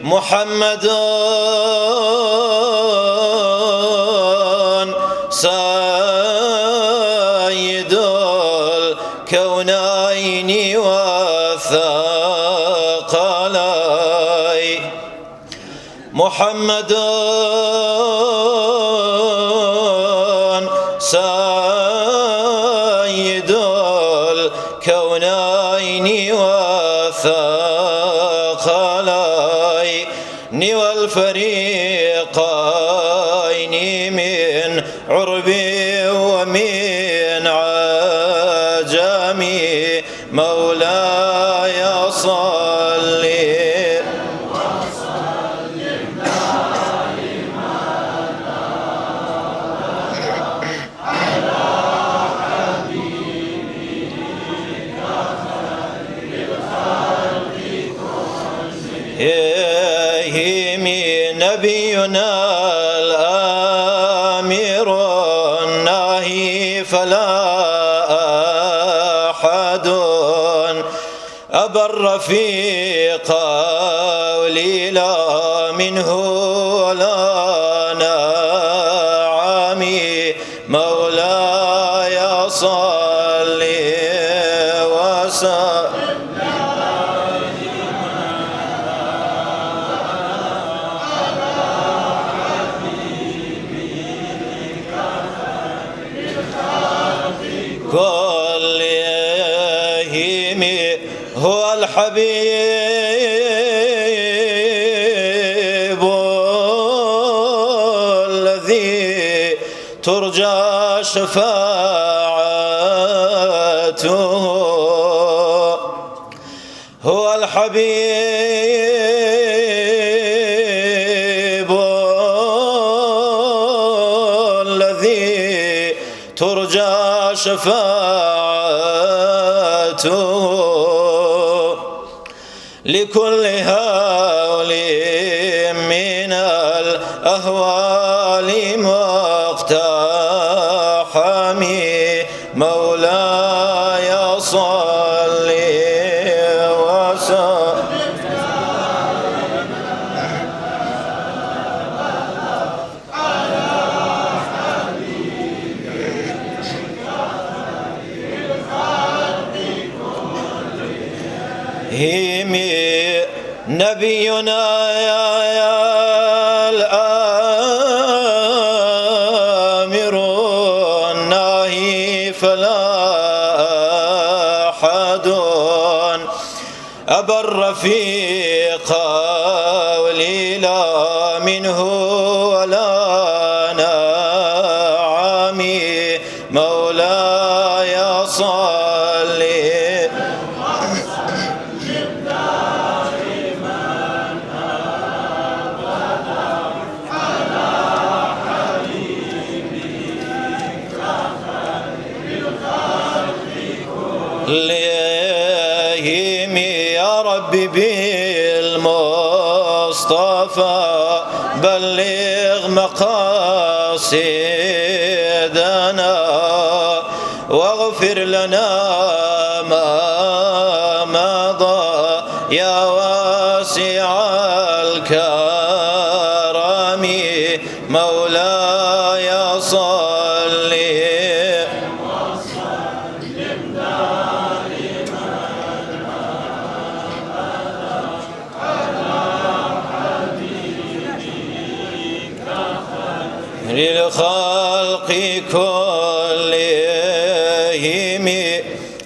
محمد سيد الكونين والثقلين محمد سيد الكونين والثقلين والفريقين من عرب ومن عجم مولاي صل نبينا الآمر الناهي فلا أحد أبر في قولي لا منه ولا نعمي مولاي صل وسلم كلهم هو الحبيب الذي ترجى شفاعته هو الحبيب الذي ترجى شفاعته لكل هول من الأهوال مقتحم مولاي صل وسلم نبينا الآمر الناهي فلا أحد أبر في قولي لا منه ولا نعمي مولاي صل ليهم يا ربي بالمصطفى بلغ مقاصدنا واغفر لنا ما مضى يا واسع الكرم مولاي صل للخلق كلهم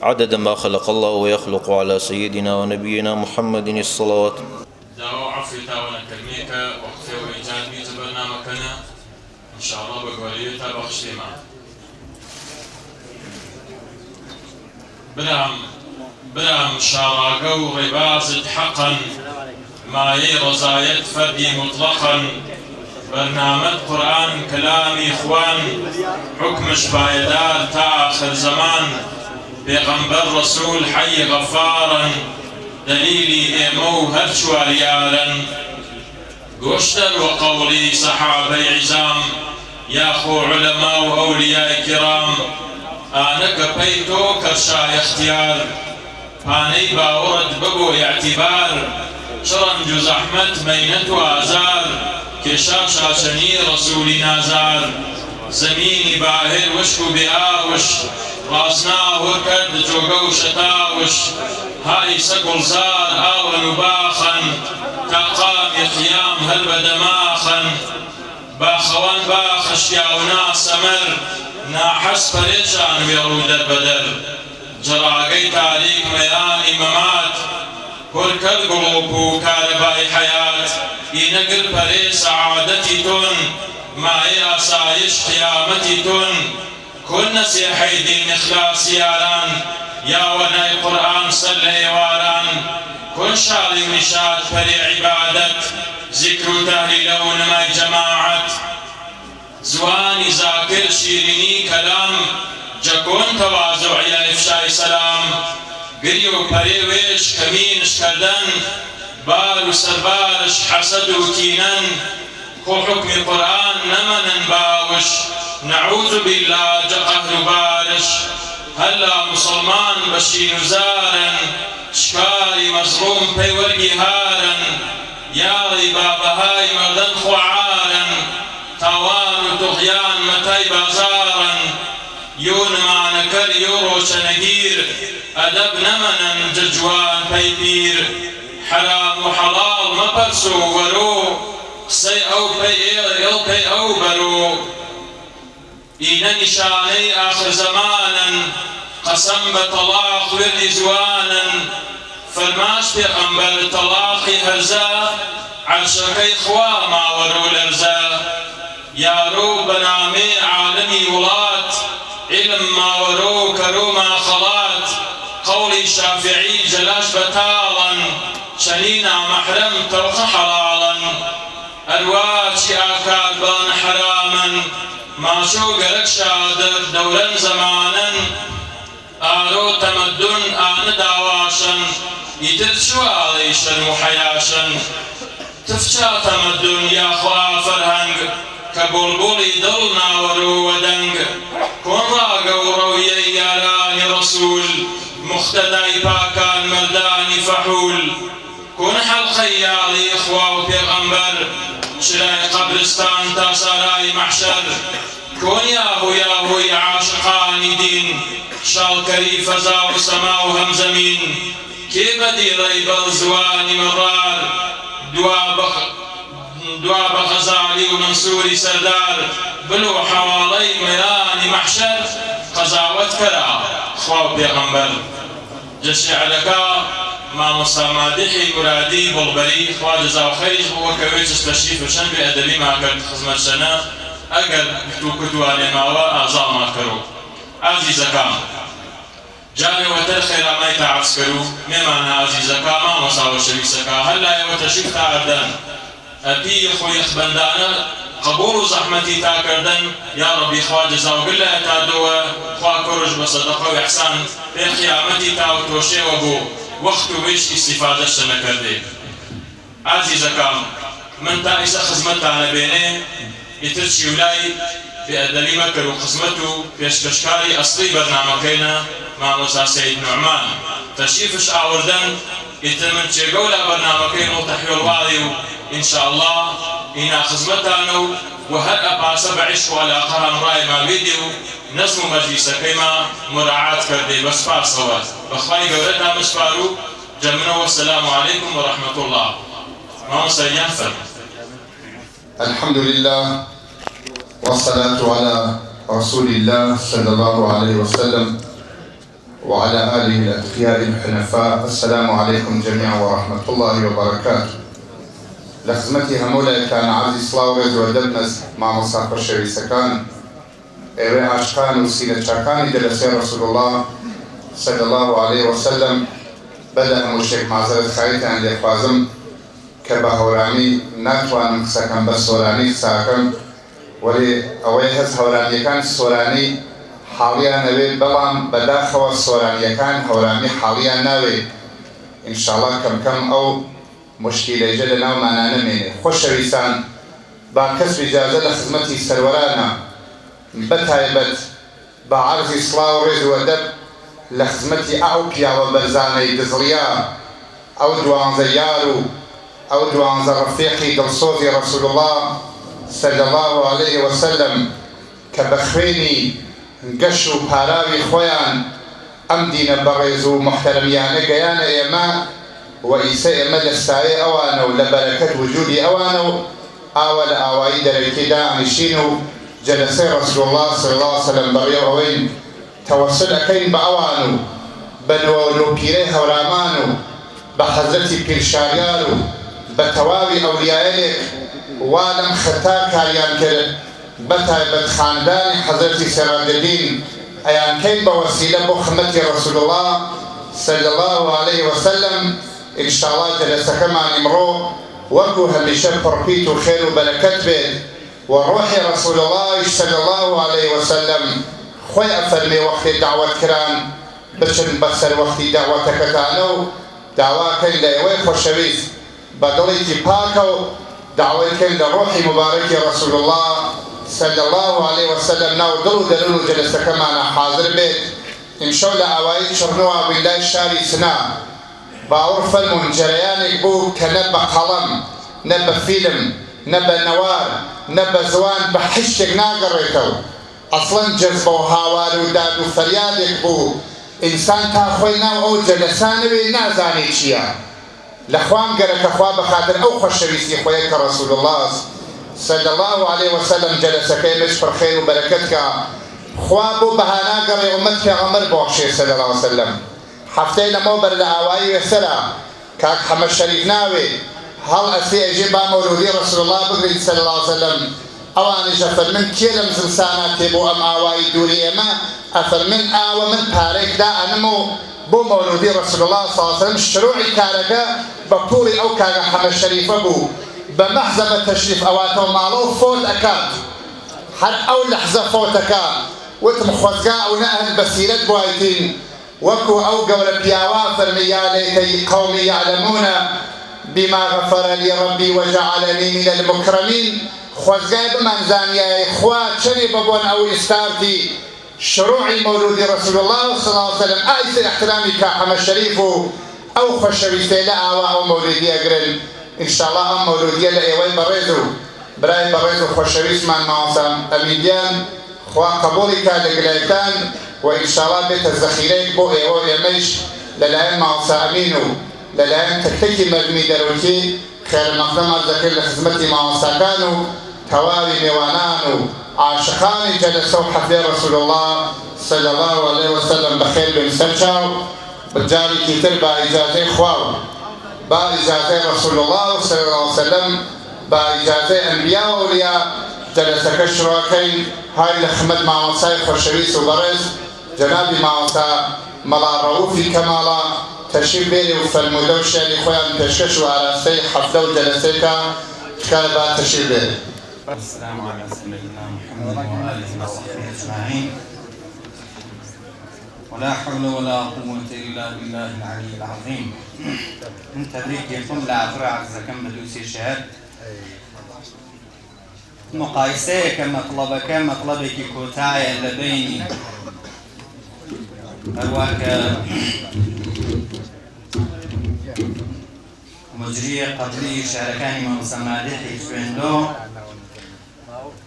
عدد ما خلق الله ويخلق على سيدنا ونبينا محمد الصلوات دعوا عفو تاونا كلميك وقفه وإيجاد بيت برنامجنا إن شاء الله بقوليتا بخشيما برام شاراقو ربازت حقا ما يرزايت فردي مطلقا برنامج قرآن كلام إخوان حكمش بايدار تا آخر زمان بيغمبر رسول حي غفارا دليلي إيمو هرشواليارا قشتر وقولي صحابي عزام يا خو علماء وأولياء كرام أنا كبيتو كرشاي اختيار فاني باورد بقو اعتبار شرنج و زەحمەت مەینەت و ئازار کێشا شاچەنی ڕەسوولی نازار زەمینی باهێر وشک و بێئاوش ڕازنا هۆر کرد جۆگە و شەتاوش های سە گوڵزار ئاوەن و باخەن تا قامی قیام هەر بەدەماخەن باخەوان باخەشیا و ناسەمەر ناحەس پەرێشان وێڕوو دەربەدەر جەڕاگەی تاریک مەیانی مەمات هۆرکەر گڵۆپ و کارەبای حەیات ئینەگر پەرێ سەعادەتی تۆن مایە ئاسایش قیامەتی تۆن کۆن نەسیحەی دین ئیخلاسی یاران یاوەنای قورئان سەر لە ئێواران کۆن شاڵی نیشاد پەرێ عیبادەت ذیکر و تەهلیلە و نمای جەماعەت زوانی زاکر شیرینی کەلام جەکۆن تەوازوعیە ئیفشای سەلام گری و پەرێ وێش کەمینش کردن بار و سەربارش حەسەد و کینەن خۆ حکمی قورئان نەمەنن باوش نەعوذ بالله جە قەهر و بارش هەلا موسڵمان بەشین و زارن شکاری مەزڵوم پەی وەرگی هارن یاڵی بابەهای مەردەن خوعارن تاوان و توغیان مەتای بازارن یۆ نمانەکەر یۆ ڕۆشەنەگیر ئەدەب نەمەنن جە جوان پەی پیر حەرام و حەڵاڵ مەپەرس و وەرۆ قسەی ئەو پەی ئێڵ پەی ئەو بەرۆ ئینە نیشانەی ئاخر زەمانن قەسەم بە تەڵاق وێردی جوانن فەرماش پێغەمبەر تەڵاقی هەرزە عەرشەکەی خوا ماوەرە و لەرزە یارۆ بەنامێ عالەمی وڵات علم ماوەرە و کەرۆ ماخەڵات قەوڵی شافعی جەلاش بەتاڵن چەنی نامەحرەم تەوخە حەڵاڵن ئەرواچی ئاکار بەڵن حەرامن ماشۆ گەرەک شادر دەورەن زەمانن ئارۆ تەمەدون ئانە داواشن ئیتر چواڵی شەن و حەیاشن تفچا تەمەدون یاخوا فەرهەنگ کە بوڵبوڵی دڵ ناوەرە و وەدەنگ کۆن ڕاگە و ڕەویەی یارانی ڕەسوول مختەدای پاکان مەردانی فەحول کۆن حەڵقەی یاڵی خوا و پێغەمبەر شرای قەبرستان تا سارای مەحشەر کۆن یاهوی عاشقانی دین شاڵکەری فەزا و سەما و هەمزەمین کێ بەدیڵەی بەڵ زوانی مەڕار دوا بە غەزالی و منسووری سەردار بلو حەواڵەی مەیانی مەحشەر قەزاوەت کەرا خوا و پێغەمبەر جە شیعرەکە مامۆستا مادحی مرادی بڵبەری خوا جەزا و خەیری بووە کە وێ تەشریف و شەن بێئەدەبی ماکرد خزمەت شەنە ئەگەر تو کردوانێ ماوە ئازا ماکەرۆ ئازیزەکان جارێوەتر خێرامای تاعسکەر و مێمانە ئازیزەکە مامۆستا و شەویسەکە هەر لایەوە تەشریف تاعدەن ئەپی خۆی خبەندانە قبول و زەحمەتی تاکردن یا ربی خوا جەزاوگل لە ئەتادەوە خوا کۆڕش بە سەدەقە و ئیحسان پێ قیامەتی تا و تۆشێوە بۆ وەخت و وێش ئیستیفادەش نەکردێ ئازیزەکان من تا ئیسە خزمەتتانە بێنێ ئیتر چیولای بێئەدەبی مەکرد و خزمەت و پێشکەشکاری ئەسڵی بەرنامەکەینە مامۆستا سەید نوعمان تەشریفش ئاوردن ئیتر من چێگە و لە بەرنامەکەی نۆتە حوێڵواڵی و ئینشاءالله ئینا خزمەتانە و هەر ئەپاسە بە عیشق و عەلاقە هەمڕای ما بێدێ و نەزم و مەجلیسەکەیما مراعات کردێ بە سپاسەوە بەخوای گەورەتا مسپار و جەمنەوە سەلام عەلەیکم وەڕەحمەت الله مامۆستا یان فەرموو. الحمد لله والصلاة على رسول الله صلى الله عليه وسلم وعلى آله الأتقياء الحنفاء. السلام عليكم جميعا ورحمة الله وبركاته. لخزمتي همولا كان عزيز سلاوز ودبنز مع مصافر شويسكان ايوه عاشقان وسيلة شاكان جلسي رسول الله صلى الله عليه وسلم بدأ مشيك معزلة خايتان لإخوازم كبهوراني ناتوان ساكن بس هوراني ساكن ولي اويهز هوراني كان سوراني حاليا نوي بلان بداخل السوراني كان هوراني حاليا نوي ان شاء الله كم او مشكلة جلنا ومعنا نمينه خوش ويسان با كسب إجازة لخدمتي سرورانا بتايبت بعرض إصلاح ورز ودب لخدمتي أعوكيا وبرزاني دزليا أو دوان زيارو أو دوان رفيقي دلصوزي رسول الله صلى الله عليه وسلم كبخويني قشو باراوي خويان أم دين بريزو محترميان قيانا إيما وإيساء إيما للساية أوانو لبركة وجودي أوانو آوال آوائي دريكدا مشينو جلسي رسول الله صلى الله عليه وسلم بريو أوين توصل أكين بأوانو بنو بيره ورامانو بحضرتي بيرشاريالو بتواوي أوليائك وعلم خطا كاريان كرد بتايبت خاندان حضرتي سراج الدين أيان كين بوسيلة بخمتي رسول الله صلى الله عليه وسلم إن شاء الله جلسة كما نمرو وكو هميشه بركيت وخير وبركات بيت وروحي رسول الله صلى الله عليه وسلم خوي أفرمي وقت دعوة كران بشن بسر وقت دعوتك كانوا دعوة كين لأيوي خوشويس بدلتي باكو دعوة كين لروحي مبارك رسول الله صلى الله عليه وسلم ناو دلو دلو جلسة كما حاضر بيت إن شاء الله أوائل شرنوها بالله الشاري سنا باورف المنجريان بو كنبا قلم نبا فيلم نبا نوار نبا زوان بحشك ناقريتو أصلا جذبو هاوار وداد وفريادك بو إنسان تاخوينا أو جلسانوي نازاني چيا لخوان قرك أخوا بخاطر أو خوشويسي خويك رسول الله صلى الله عليه وسلم جلسك مش خير وبركتك خوابو بهانا قري أمتك عمر بوحشي صلى الله عليه وسلم حفتي لمو بر الأوائي والسلام كاك حمد شريف ناوي هل أسي أجيب مولودي رسول الله بقري صلى الله عليه وسلم أواني جفر من كيلم زنسانا تبو أم أوائي دوري أما أفر من آوى من بارك دا أنمو بو مولودي رسول الله صلى الله عليه وسلم شروعي كاركا بطولي أو كاك حمد شريف أبو بمحزمة تشريف أواتو معلو فوت أكاد حد أو لحظة فوت أكاد وتمخوزقا أو نأهل بسيرة بوايتين وكو أو قول بياوا فرمي ليتي قومي يعلمون بما غفر لي ربي وجعلني من المكرمين خوزقاي بمنزان يا إخوات شني ببون أو إستارتي شروعي مولود رسول الله صلى الله عليه وسلم آيس احترامي كاحمد الشريف أو خوشويسي لا أو مولودي أقرن إن شاء الله أم مولودية لأيوي بريزو براي بريزو خوشويس من معصم أميديان خوا قبولك لقليتان وإن شاء الله بيت الزخيريك بو إيوه يميش للعين معصى أمينو للعين تكتكي مجمي دروكي خير المقدمة الزكير لخدمتي معصى كانوا تواري ميوانانو عاشقاني جلسوا حفظي رسول الله صلى الله عليه وسلم بخير بن سرشاو بجاري كتير بإجازة خواو بإجازة رسول الله صلى الله عليه وسلم بإجازة أنبياء وأولياء جلسك الشراكين هاي لخمد معصى خوشويس وبرز جنابي معصى ملا رؤوفي كمالا تشريف بيري وفالمدوشة لخوان تشكشوا على سي حفظة وجلسيكا كالبا تشريف بيري. السلام على سيدنا محمد وآله وصحبه أجمعين ولا حول ولا قوة إلا بالله العلي العظيم. من تبريك يكون لعفراء زكام مدوسي شهد مقايسيك مطلبك كوتايا لبيني أرواك مجري قبلي شاركاني من مسمادحي شويندو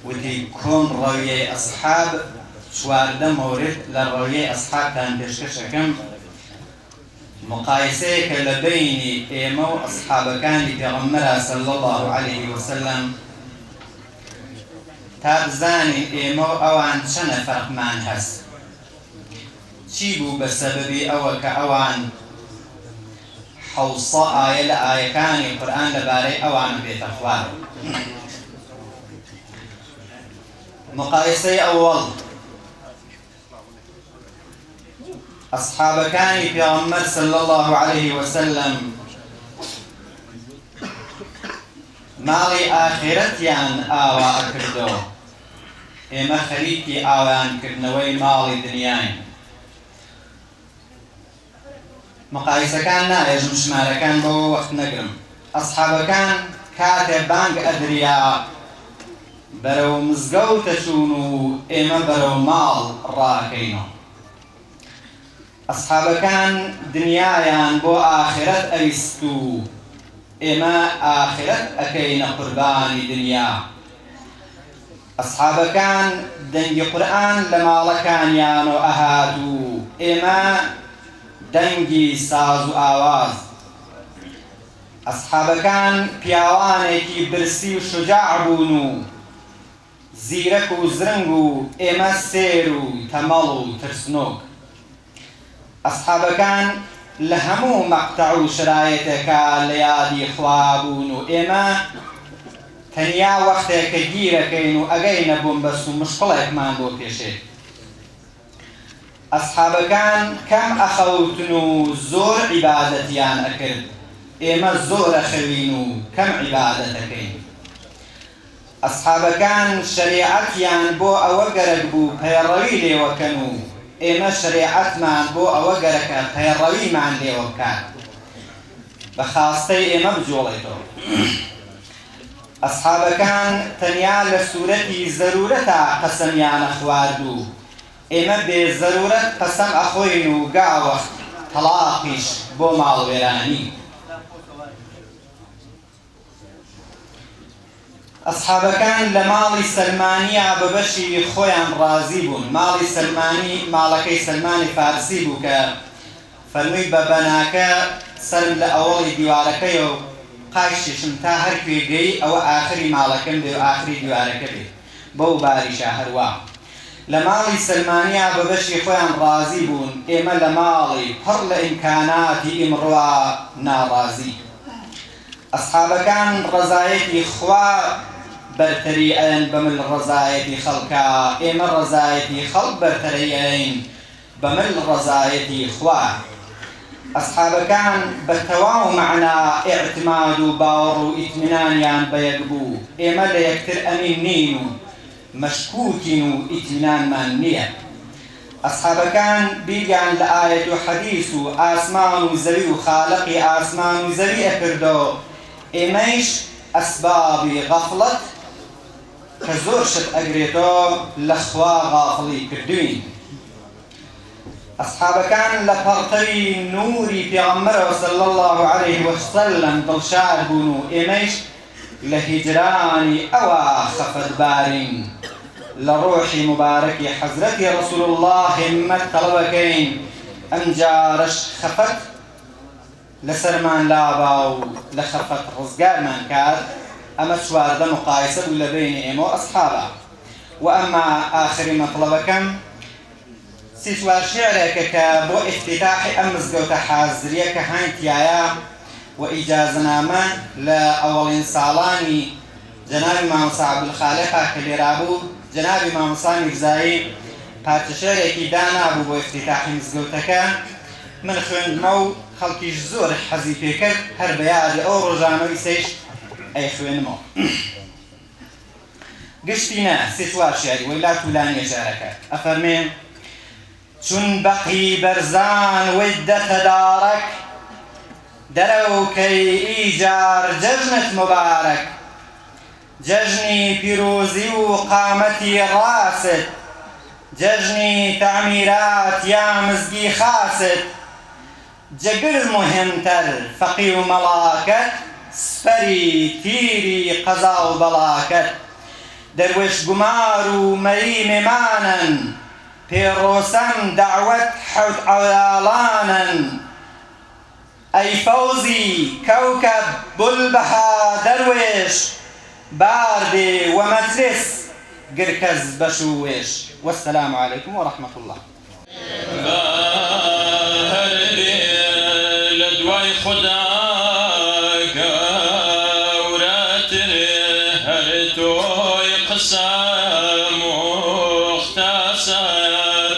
ودي كون روية أصحاب شوارده مورد لروية أصحاب كان بيشكشكم مقايسيك لبيني إيمو أصحاب كان بيغمرها صلى الله عليه وسلم تابزاني إيمو أوان شنا فرق مان هس شيبو بسببي أوك أوان حوصاء آية لآية كان القرآن لباري أوان بيتخوار مقايسي أول أصحاب كان بيغمر صلى الله عليه وسلم مالي آخرتيان آوا أكردو إما خريكي آوان كردنوي مالي دنياين مقايسة كان نايج مشمارة كان بو وقت نقرم أصحاب كان كاتب بانك أدرياء برو مزقو تشونو إما برو مال راكينو أصحاب كان دنيايان بو آخرت أيستو ئێمە ئاخرەت ئەکەینە قوربانی دنیا. ئەسحابەکان دەنگی قورئان لە ماڵەکانیانەوە ئەهات و ئێمە دەنگی ساز و ئاواز. ئەسحابەکان پیاوانێکی برسی و شجاع بوون و زیرەک و زرنگ و ئێمە سێر و تەمەڵ و ترسنۆک. ئەسحابەکان لە هەموو مەقتەع و شرایەتێکە لە یادی خوا بوون و ئێمە تەنیا وەختێکە گیرەکەین و ئەگەینە بۆمبەس و مشقڵێکمان بۆ پێشێت. ئەسحابەکان کەم ئەخەوتن و زۆر عیبادەتیان ئەکرد، ئێمە زۆر ئەخەوین و کەم عیبادەتەکەین. ئەسحابەکان شەریعەتیان بۆ ئەوە گەرەک بوو پەیڕەوی لێوەکەن و ئێمە شەریعەتمان بۆ ئەوە گەرەکە پەیڕەویمان لێوە بکات، بە خاستەی ئێمە بجۆڵێتەوە. ئەسحابەکان تەنیا لە سوورەتی زەرورەتە قەسەمیانە خوارد و ئێمە بێ زەرورەت قەسەم ئەخۆین و گاوەخت تەڵاقیش بۆ ماڵوێرانی. ئەسحابەکان لە ماڵی سەلمانیە بە بەشی خۆیان ڕازی بوون. ماڵی سەلمانی ماڵەکەی سەلمانی فارسی بوو کە فەرمووی بە بەناکە سەرم لە ئەوەڵی دیوارەکەیەوە قایشێشم تا هەر کوێگەی ئەوە ئاخری ماڵەکەم بێ و ئاخری دیوارەکە بێ، بەو باریشە هەروە. لە ماڵی سەلمانیە بە بەشی خۆیان ڕازی بوون، ئێمە لە ماڵی پڕ لە ئیمکاناتی ئیمڕوا ناڕازی. ئەسحابەکان ڕەزایەتی خوا بەرتەری ئەن بەمل ڕەزایەتی خەڵکە، ئێمە ڕەزایەتی خەڵک بەرتەری ئەین بەمل ڕەزایەتی خوا. ئەسحابەکان بە تەواو مەعنا ئیعتماد و باوەڕ و ئیتمینانیان بەیەک بوو، ئێمە لە یەکتر ئەمین نین و مەشکوکین و ئیتمینانمان نییە. ئەسحابەکان بیریان لە ئایەت و حەدیث و ئاسمان و زەوی و خالقی ئاسمان و زەوی ئەکردەوە، ئێمەیش ئەسبابی غەفڵەت کە زۆر شت ئەگرێتەوە لە خوا غافڵی کردوین. ئەسحابەکان لە پەڕتەوی نووری پێغەمبەرەوە صلی الله علیه وسلم دڵشاد بوون و ئێمەیش لە هیجرانی ئەوە خەفەتبارین. لە ڕۆحی مبارەکی حەزرەتی ڕەسوول الله هیممەت تەڵەبەکەین، ئەم جارەش خەفەت لەسەرمان لابا و لە خەفەت ڕزگارمان کات. ئەمە چواردە مقایسە بوو لە بینی ئێمە و ئەسحابە. و ئەمما ئاخری مەطلبەکەم سی چوار شێعرێکە کە بۆ ئیفتتاحی ئەم مزگەوتە حازریە کە هاینتیایە و ئیجازەنامە لە ئەوەڵین ساڵانی جەنابی مامۆستا عەبدولخالقا کە لێرا بوو، جەنابی مامۆستا میرزایی پارچەشێرێکی دانابوو بۆ ئیفتتاحی مزگەوتەکە. من خوێندمە و خەڵکیش زۆر حەزی پێکرد، هەر بە یادی ئەو ڕۆژانەوەی سەیش ئەی خوێنمەوە. گشتینە سی چوار شێعری وەیلا توولانیە شێعرەکە ئەفەرمێ: چون بەقی بەرزان وەدەتە دارەک، دەرەوکەی ئیجار جەژنت مبارەک، جەژنی پیرۆزی و قامەتی ڕاست، جەژنی تەعمیرات یا مزگی خاست، جەگر مهمتر فەقی و مەڵاکەت، سپەری تیری قەزا و بەڵاکەت، دەروێش گومار و مەری مێمانن، پێڕۆسەم دەعوەت حەوت عەولاڵانن، ئەی فەوزی کەوکەب بولبەها دەروێش، باردێ و مەجلس گرکەز بەش و وێش. وەسەلام عەلەیکم وەڕەحمەت الله. لە دوای خوددا گەورەتر هەر تۆی قسە مختصر،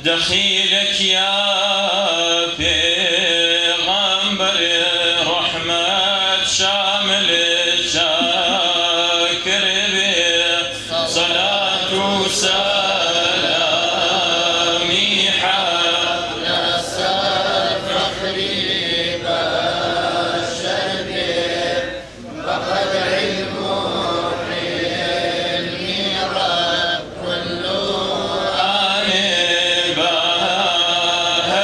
دەخیلێک یا پێغەمبەر ڕەحمەت شامل جاکر بێ، سەلات و سەلامی حەلا سەر فەخری بەشەر بێ، بەقەدر علم و حلمی رب كل آن بهر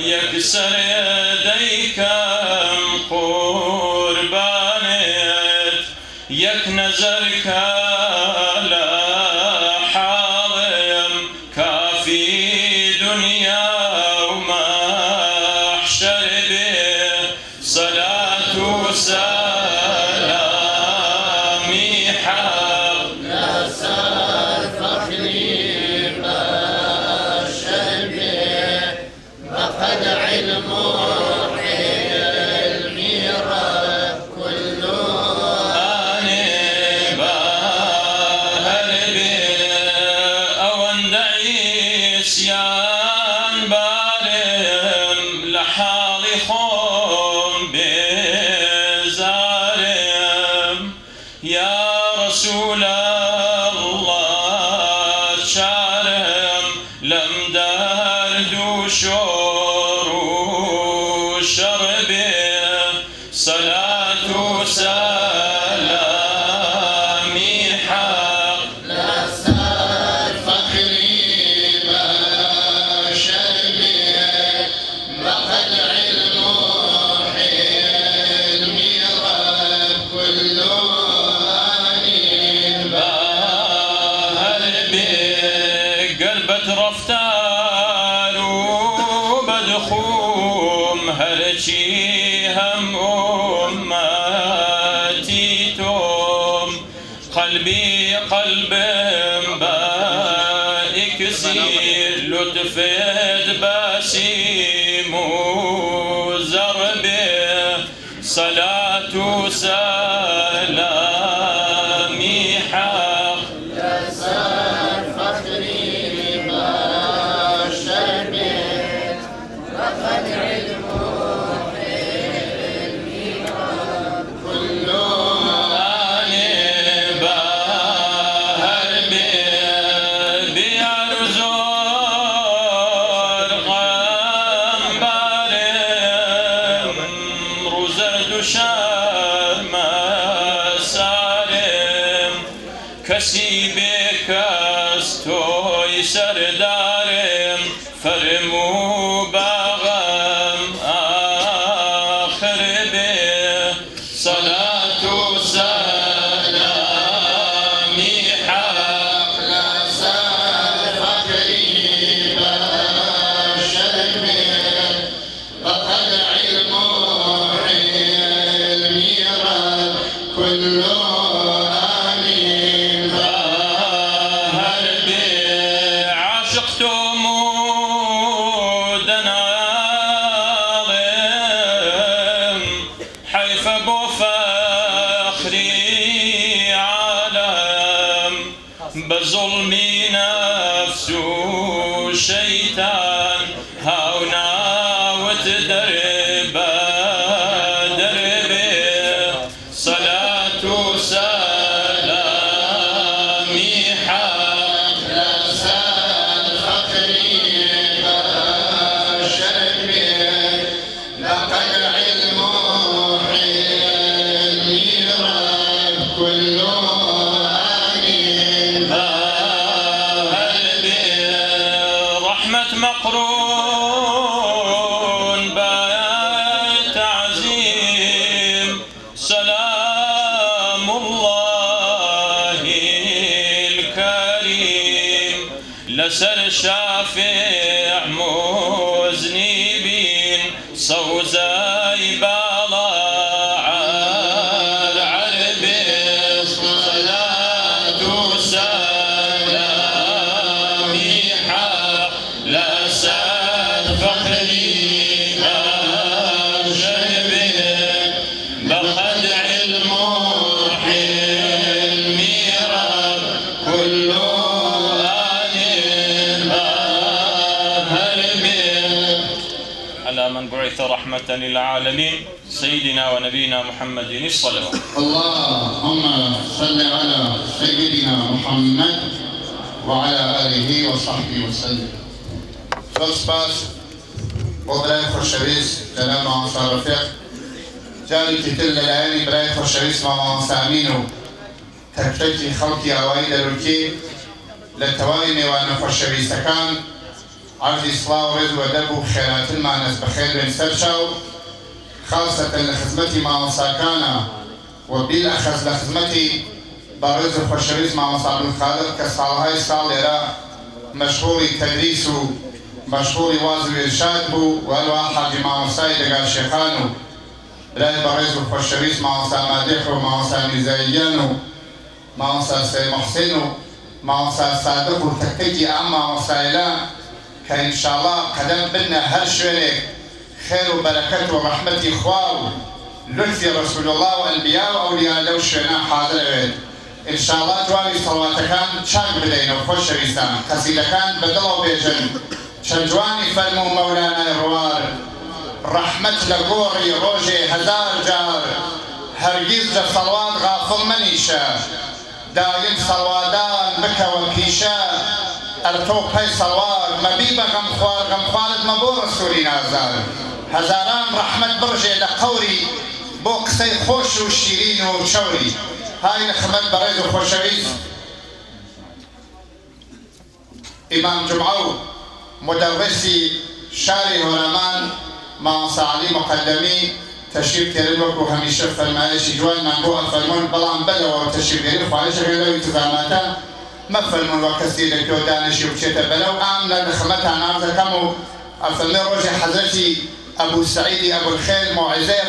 يكسر يديكم قربانت يك نزرك لا حاضم كافي دنيا ومحشر به صلاة وسلامي حق لا سال فخري بشر به فقد علمه علمي رب كله أنا باهر به أون دعيس يان بارم لحالي خون بزارم يا رسول الله شارم لم دردو شور وشربه صلاة وسلامي حق لا سال فخري بشر به فقد علمه علمي رب كله باهر بقلبة رفتار وبدخوم هرشي هم أمتي توم قلبي قلب باكسير لطفت باسيم وزربه صلاة وسلامي حق لا سال فخري بشر به فقد علمه علمي رب كله أنا باهر بيارزور غنبارم روزرد شرم سالم كسي بكستوي سردارم فرمو باغم آخر به صلاة وسلامي حق لا سال فخري بشر به فقد علمه علمي رب كله آمين باهر بعاشق مودنا عالم حيف ابو فخري عالم بظلم نفسه شيطان هاونا وتدرب دربه صلاة وسلامي حق لا سال فخري بشر به لقد علمه علمي رب كله آمين باهر برحمة مقرون بالتعزيم سلام الله الكريم لسر شافع مذنبين صوزاي بالا العرب صلاة وسلامي حق لا سال فخري بشر به بقد علمه حلمي رب كله آن باهر به على من بعث رحمة للعالمين سيدنا ونبينا محمد الصلوات. اللهم صل على سيدنا محمد وعلى آله وصحبه وسلم. زۆر سپاس بۆ برای خۆشەویست جەناب مامۆستا ڕەفیق جارێکی تر لەلایەنی برای خۆشەویست مامۆستا ئەمین و تەکتەکی خەڵکی ئاوایی دەروکی لە تەواوی میوانە خۆشەویستەکان عرضی سڵاو و ڕێز و ئەدەب و خێراتنمانەس بەخێر بێن سەرچاو خاصەتەن لە خزمەتی مامۆستاکانە و بیلەخەز لە خزمەتی بەڕێز و خۆشەویست مامۆستا عەبدولخالق کە ساڵهای ساڵ لێرە مەشغوڵی تەدریس و مەشغوڵی واز و ئێرشاد بوو و هەروەها حاجی مامۆستای دەگا شێخان و برای بەڕێز و خۆشەویست مامۆستا مادێخ و مامۆستا میرزاییان و مامۆستا سەید موحسین و مامۆستا سادق و تەکتێکی ئەم مامۆستایە کە ئینشاءڵڵا قەدەم بنە هەر شوێنێک خێر و بەرەکەت و ڕەحمەتی خوا و لطفی رسول الله و ئەنبیا و ئەولیا لەو شوێنە حاضر ئەوێت ئینشاءڵڵا جوانی سەڵواتەکان چاک بدەینەوە خۆشەویستان قەسیدەکان بەدڵەوە بێژن چەند جوانی فەرموو مەولانای ڕوار ڕەحمەت لە گۆڕی ڕۆژێ هەزار جار هەرگیز لە سەڵوات غافڵ مەنیشە دایم سەڵواتدان بکەوە پیشە ئەرتۆ پەی سەڵوات مەبی بە غەمخوار غەمخوارت مەبۆ ڕەسوولی نازار هەزاران ڕەحمەت بڕژێ لە قەوری بۆ قسەی خۆش و شیرین و چەوری های لە خزمەت بەڕێز و خۆشەویست ئیمام جومعە و مدەڕسی شاری هۆرەمان مامۆستا عەلی مقەدەمی تەشریف کردن وەکو هەمیشە فەرمایشی جوانمان بۆ ئەفەرموون بەڵام بەلەوە تەشریف کردن خواهشەکەن لەو ئیتزاماتە مەفەرموون وە کەسی لەکوێ دانیشی و بچێتە بەلەو ئام لە خزمەتان عەرز دەکەم و ئەفەرمێ ڕۆژی حەزرەتی ئەبوو سەعیدی ئەبوالخێر موعیزەیە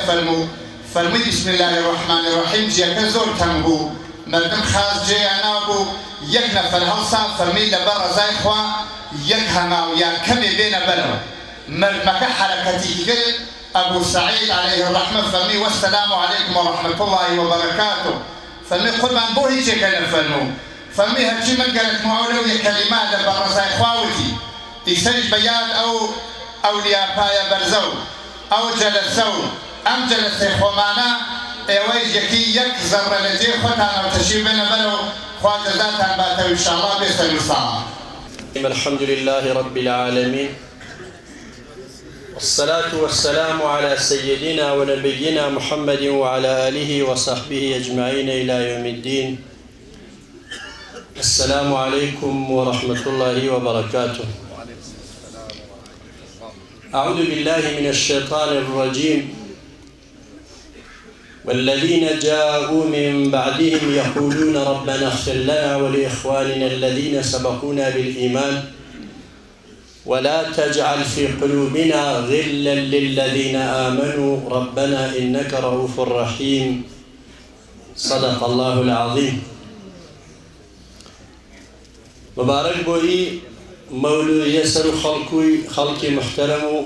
فەرمووی بسم الله الرحمن الرحیم جێکە زۆر تەنگ بوو مردم خاز جێیان نابوو یەک نەفەر هەڵسا فەرمی لەبەر ڕەزای خوا یەک هەنگاو یان کەمێ بێنە بەرەوە مردمەکە حەرەکەتی کرد أبو سعيد عليه الرحمة فمي والسلام عليكم ورحمة الله وبركاته فمي قربان بو هيك كان فرمو فمي هرشي من قالت معولوية كلمات برزاي خواوتي يسرج بياد أو أولياء بايا برزو أو جلسو أم جلسي خمانا ايويج يكي يك زر لجي ختانا وتشيبنا بلو خواجة ذاتها باتوا إن شاء الله بيسر الصلاة. الحمد لله رب العالمين والصلاة والسلام على سيدنا ونبينا محمد وعلى آله وصحبه أجمعين إلى يوم الدين. السلام عليكم ورحمة الله وبركاته. أعوذ بالله من الشيطان الرجيم. والذين جاءوا من بعدهم يقولون ربنا اغفر لنا ولإخواننا الذين سبقونا بالإيمان ولا تجعل في قلوبنا غلا للذين آمنوا ربنا إنك رؤوف رحيم. صدق الله العظيم. مبارك بوئي مولود يسر خلقي محترم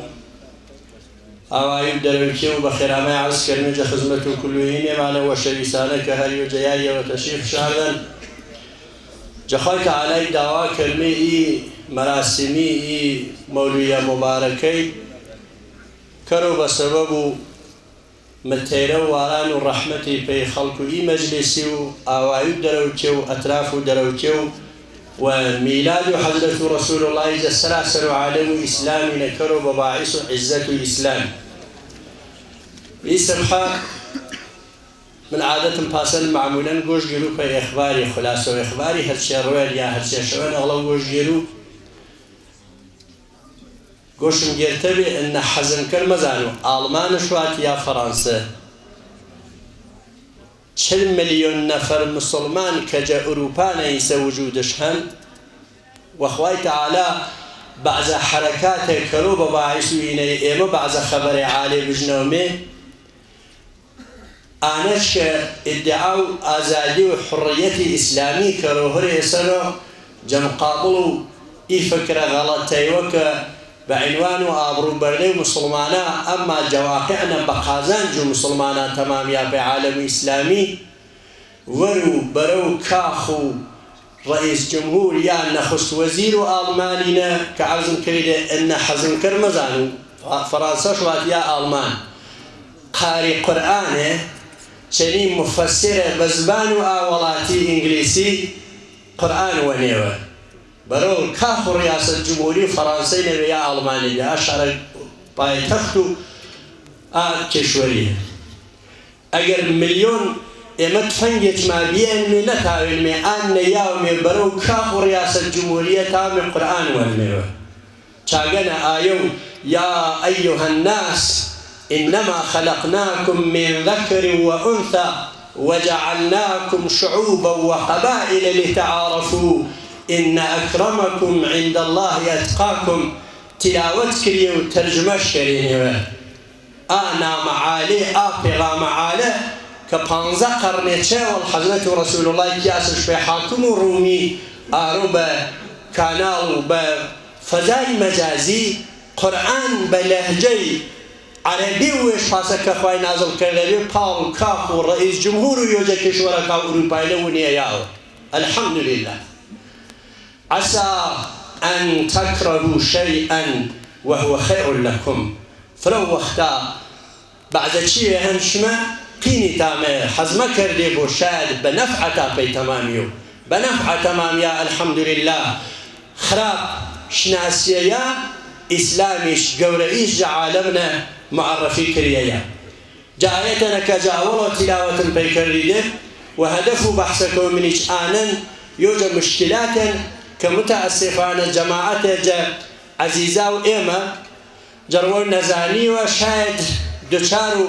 أوايب دروكيو بخيرامي عرس كرمجة خزمته كلهين معنا وشريسانة كهري وجياية وتشريف شهدا جخايك علي دعوة كرمي مراسمي مولوية مباركي كرو بسبب متيرو واران الرحمة في خلقه مجلسي أوايب دروكيو أطراف دروكيو وميلاد حضرة رسول الله السلاسل عالم إسلامنا كرو بباعث عزة الإسلام يسمحا من عادة باسل معمولا قوش جيرو في إخباري خلاصة وإخباري هالشي روال يا هالشي شوان أغلو قوش جيرو قوش مجرتبي إن حزم كالمزانو ألمان شوات يا فرنسا 40 مليون نفر مسلمان كجا أوروبا نيس وجودش هن وخواي تعالى بعض حركات كروبا باعثوا إيما بعض خبر عالي بجنومي آنش ادعاو آزادي وحرية إسلامي كروهر يسنو جم قابلوا فكرة غلطي وكا بعنوان وآبرو برني مسلمانا أما جواقعنا بقازان جو مسلمانا تمام يا بعالم إسلامي ورو برو كاخو رئيس جمهور يا نخست وزير ألمانينا كعزم كريدة إن حزم كرمزانو فرنسا شوات يا ألمان قاري قرآن شنين مفسر بزبانو آولاتي إنجليسي قرآن ونيوه برو كاخو رئاسة جمهوري فرنسي نبيا ألمانيا أشعر بايتختو كشورية أجر مليون إمت فنجت ما بين من نتاوي المي أن يومي برو كاخو رئاسة جمهورية تام القرآن والميوه چاگەنە ئایە و یا أيها الناس إنما خلقناكم من ذكر وأنثى وجعلناكم شعوبا وقبائل لتعارفوا إن أكرمكم عند الله أتقاكم تلاوت كريه وترجمة كريه أنا معالي أبغى معالي كبانزا قرنيتشا والحضرة رسول الله كياسش بحاكم رومي أروبا كانال بفضاء مجازي قرآن بلهجي عربي ويش حاسك أخوي نازل كلامي باول كاخو رئيس جمهور يوجد كشورة أوروبا ونياو الحمد لله عسى أن تكرهوا شيئا وهو خير لكم فلو وقتا بعد شيء هنشما قيني تامه حزمة كردي بوشاد بنفعة بي تماميو بنفعة تماميا الحمد لله خراب شناسيا إسلاميش قورئيش عالمنا معرفي كريايا جايتنا كجاولة تلاوة بيكريده وهدف بحثكم من آنا يوجد مشكلات كمتأسفان جماعة عزيزة وإيما جروا نزاني وشاهد دوشارو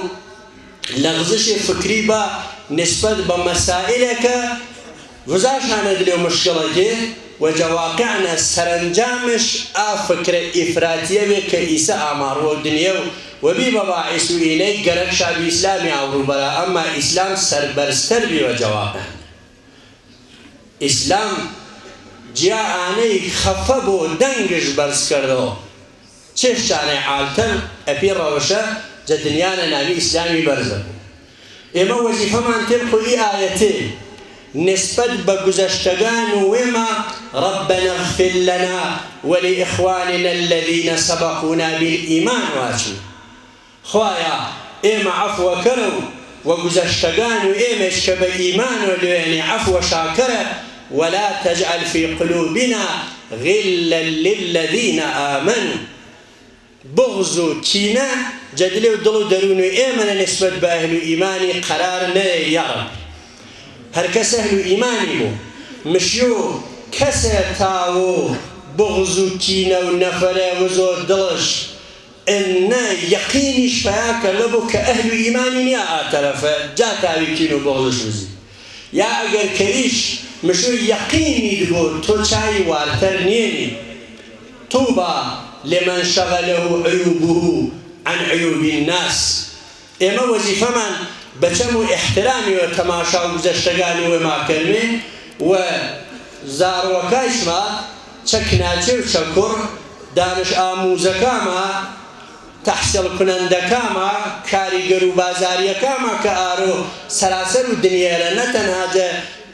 لغزش فكري با نسبة بمسائلك وزاشان ادلو مشكلة وجواقعنا سرنجامش فكرة إفراتية كإيسا أمار والدنيا وبيباعث إليه قرق شعب إسلامي أوروبا أما إسلام سربرستر بي وجواقع إسلام جاءاني خفبو دنگش برس كردو چش جاني عالتر أبي روشة جدنيانا نامي إسلامي برزه إما وزيفة من تلقوا آيتين نسبة بگذشتگان وما ربنا اغفر لنا ولإخواننا الذين سبقونا بالإيمان واجي خوايا إما عفو كرو وگذشتگان وإمش كبإيمان ولوين عفو شاكرة ولا تجعل في قلوبنا غلا للذين آمنوا بغض كينا جدلوا دلو درون إيمان نسبة بأهل إيماني قرار يا رب هر کس اهل ایمانی بو مشیو کس تاو بغض و کینه و نفره و زور دلش ان یقینش فیاک لبو که اهل ایمانی نیا آطرفه جا تاوی کین و بغضش وزی یا اگر کریش مشیو یقینی بو تو چای وارتر نینی طوبا لمن شغله عیوبه عن عیوب الناس اما وظیفه من بچم احترامی و تماشا و گذشتگانی و ماکرمی و زاروکایش ما چکناچه و چکر دانش آموزکاما تحصیل کنندکاما کاریگر و بازاریکاما که آرو سراسر و دنیا را نتنها جه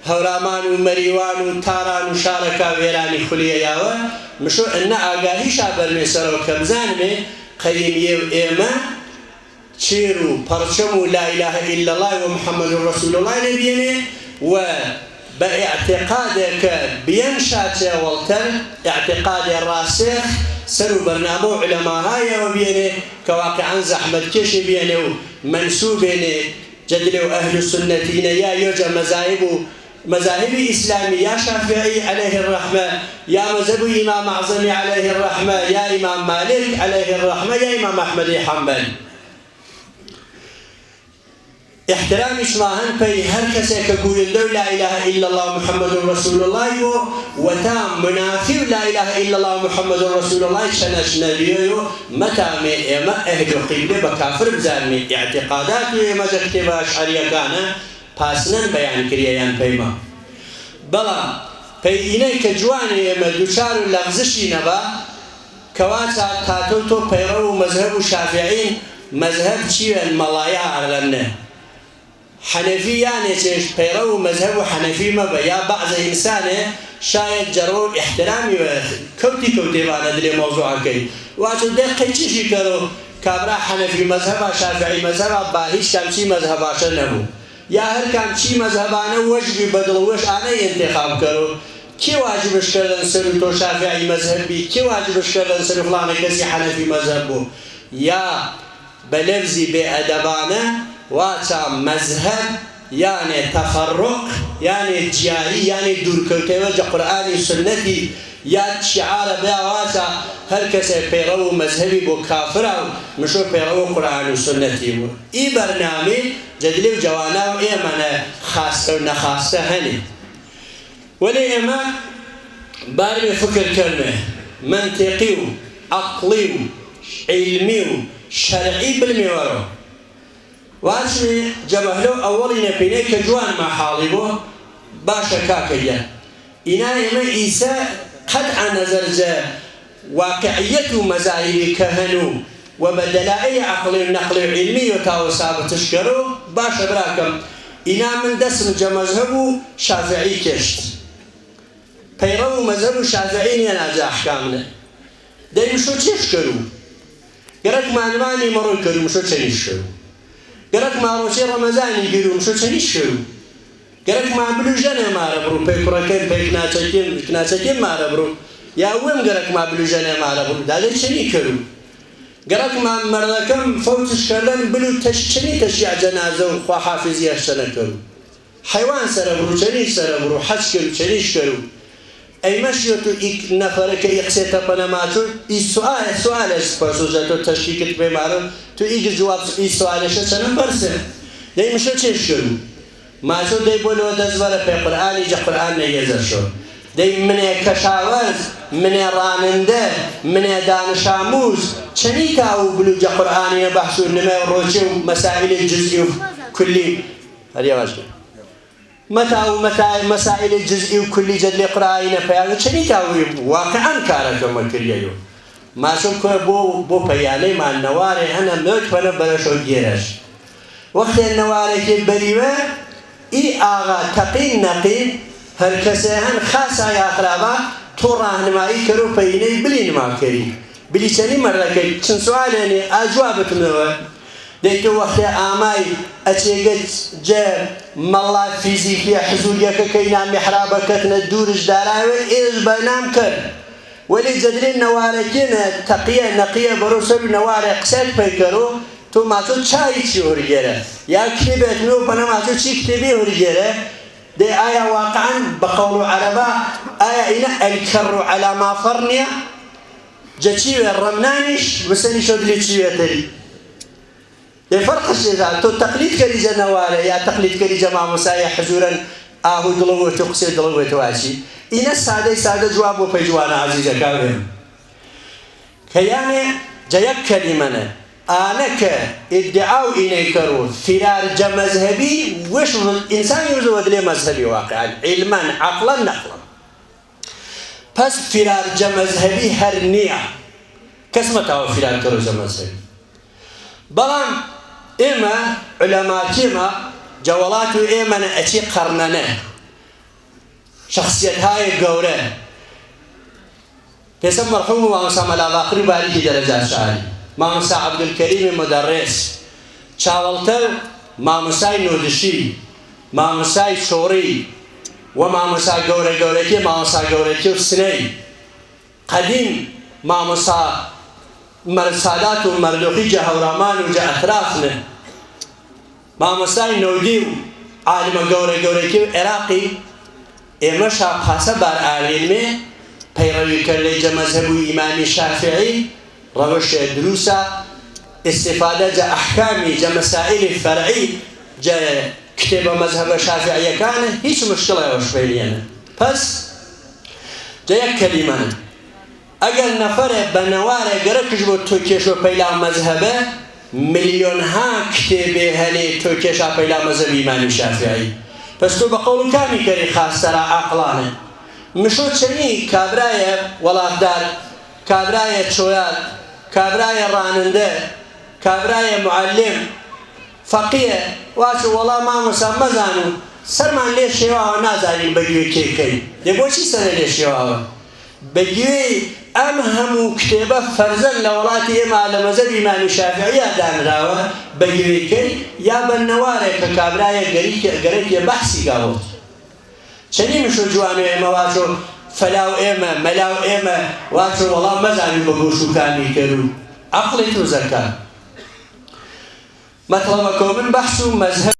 هورامان و مریوان و تاران و شارکا ویرانی خلیه یاوه مشو انه آگاهی شابر میسر و کمزانمه قیمیه و ایمه شيرو برشمو لا إله إلا الله ومحمد رسول الله نبيني وباعتقادك بينشات والتر اعتقاد الراسخ سرو برنامو علماء هاي وبيني كواقعا زحمة كيش بيني منسوبيني جدلو أهل السنتين يا يوجا مذاهب إسلامي يا شافعي عليه الرحمة يا مذهب إمام أعظم عليه الرحمة يا إمام مالك عليه الرحمة يا إمام أحمد حنبل احترامش ماهن بي هر كسي كقول لا إله إلا الله محمد رسول الله وتام منافي لا إله إلا الله محمد رسول الله شنش نبيه متى ما أهل قبله بكافر بزارمي اعتقادات وما جكتب أشعرية كان پاسنن بيان كريان بيما بلا بي إنك جواني ما دوشار لغزشي نبا كواتا تاتوتو بيرو مذهب شافعين مذهب چيوان ملايا عرلنه حنفي يعني تيش بيرو مذهب حنفي ما بيا بعض إنسانه شايد جرو احترامي كوتي بانا دلي موضوع كي واتو دقيقة چيشي كرو كابرا حنفي مذهب شافعي مذهب باهيش كامشي مذهب عشان نبو يا هر كامشي مذهبانه وجبي بدلوش أنا انتخاب كرو كي واجبش كردن سر تو شافعي مذهبي كي واجبش كردن سر فلان كسي حنفي مذهبو يا بلفزي بأدبانه واتا مذهب يعني تفرق يعني جاري يعني دور كوتي وجه قرآن سنتي یا شعار بیاواسا هر کسی پیرو مذهبی بو کافر و مشو پیرو قرآن و سنتی بو ای برنامه جدلی و جوانا و ایمانه خاصه و نخاصه هنی ولی ایما بارمی فکر کرنه منطقی و عقلی و علمی و شرعی بالميورو واشي جبهلو أولي نبيني كجوان ما حالبو باشا كاكيا إنا يما إيسا قطع نظر جا واقعية مزايد كهنو وبدلائي عقلي ونقلي علمي وتاوساب تشكرو باشا براكم إنا من دسم جا مذهبو شافعي كشت بيرو مذهبو شافعي يناجا أحكامنا دايم شو تشكرو قرأت معلماني مرون كرو مشو تشنيشو قرأت معروشي رمضاني كرو مشو تشنيشو قرأت مع بلوجانا ما ربرو بيكوراكين بيكناتشكين ما ربرو يا وين قرأت مع بلوجانا ما ربرو دالي تشني كرو قرأت مع مردكم فوتش كرلان بلو تشني تشيع جنازة وخوا حافظي أشتنا كرو حيوان سربرو تشنيش سربرو حج كرو تشنيش كرو أي مشيتو إك نفرك يقسيتا بناماتو السؤال اسبرسوجاتو تشكيكت بمارو تو إيك جواب السؤال شتنا برسه داي مشو تشكرو ماشو داي بولو دزوره في قرآن يجا قرآن نيزر شو داي من كشاورز من راننده من دانشاموز چنيكاو بلوجا قرآن يبحثو نما روشي مسائل الجزئي كلي هذه واجبه متى مسائل الجزئي وكل جدل قرائنا فيها شنو تاوي واقعا كاركم الكريو ما شوف بو بياني مع النواري انا موت فانا بلشو جيرش وقت النواري كبريوه اي اغا تقين نقين هالكسهن خاصه يا اخرابا تورهن ما يكرو بيني بلين ما كري بلي ثاني مره كري شن سؤال يعني اجوابك منه ديتو وقت آماي أتيجت جاء ملا فيزيكية حزولية كينا محرابة كتنا دورج داراوي إيش بينام كر ولي جدرين نواركين تقية نقية بروسل نوارك قسال بيكرو تو ما تو شاي شيء هرجرة يا كتبت نو بنا ما تو شيء كتبي هرجرة ده آية واقعا بقول عربا آية إن الكر على ما فرنيا جتشي الرمنانش بسني شو دلي تشي تري الفرق الشيء تو تقليد كريجة نوارة يا تقليد كريجة مع مسايا حزورا آهو دلوه تقصي دلوه تواشي إن السادة جوابه في جوانا عزيزة كامل كياني جايك كلمنا أنا كإدعاء إني كرو فرار مذهبي وش الإنسان يوزود لي مذهبي واقعا علما عقلا نقلا بس فرار مذهبي هرنية كسمة هو فرار كرو مذهبي بلان إما علماء كما جوالات إما أشي قرننا شخصية هاي قورة بسم مرحوم ومسام الآخر بارك درجات شعري ما مسا عبد الكريم مدرس شاولتر ما مساي نودشي ما مساي شوري وما مسا قورة كي ما مسا قورة كي سني قديم ما مسا مرسادات ومردوخي جا هورامان وجا أطرافنا ما مساي نوديو عالم قورة كي عراقي إما شاب خاصة بار عالمي پیروی کرده جا مذهب امام الشافعي روش دروسا استفاده جا احکامی جا مسائل فرعی جا كتاب مذهب الشافعي كان هیچ مشكلة وش بيننا بس جا یک كلمة اگر نفر بنواره گرکش بود توکش و پیلا مذهبه مليون ها كتابه هني توكش و پیلا مذهب امام الشافعي بس تو بقول كامي كري خاص ترى عقلانه مشو چنی کابرای ولادار کابرای چویاد کابرای راننده کابرای معلم فقیه واش والله ما مسمزانو سرمان ليش شوا نازارين بگیوی کی کی دبوچی سر ليش شوا بگیوی ام هم كتابه فرزن لولاتي ما على مذهب امام الشافعي دان راو بگیوی کی یا بنواره کابرای گریک بحثی گاوت چنی مشو جوانو اما واشو فلاو اما ملاو اما واشو والله مزاني بگوشو كاني كرو عقلي تو زكاة مطلبكم من بحثو مذهب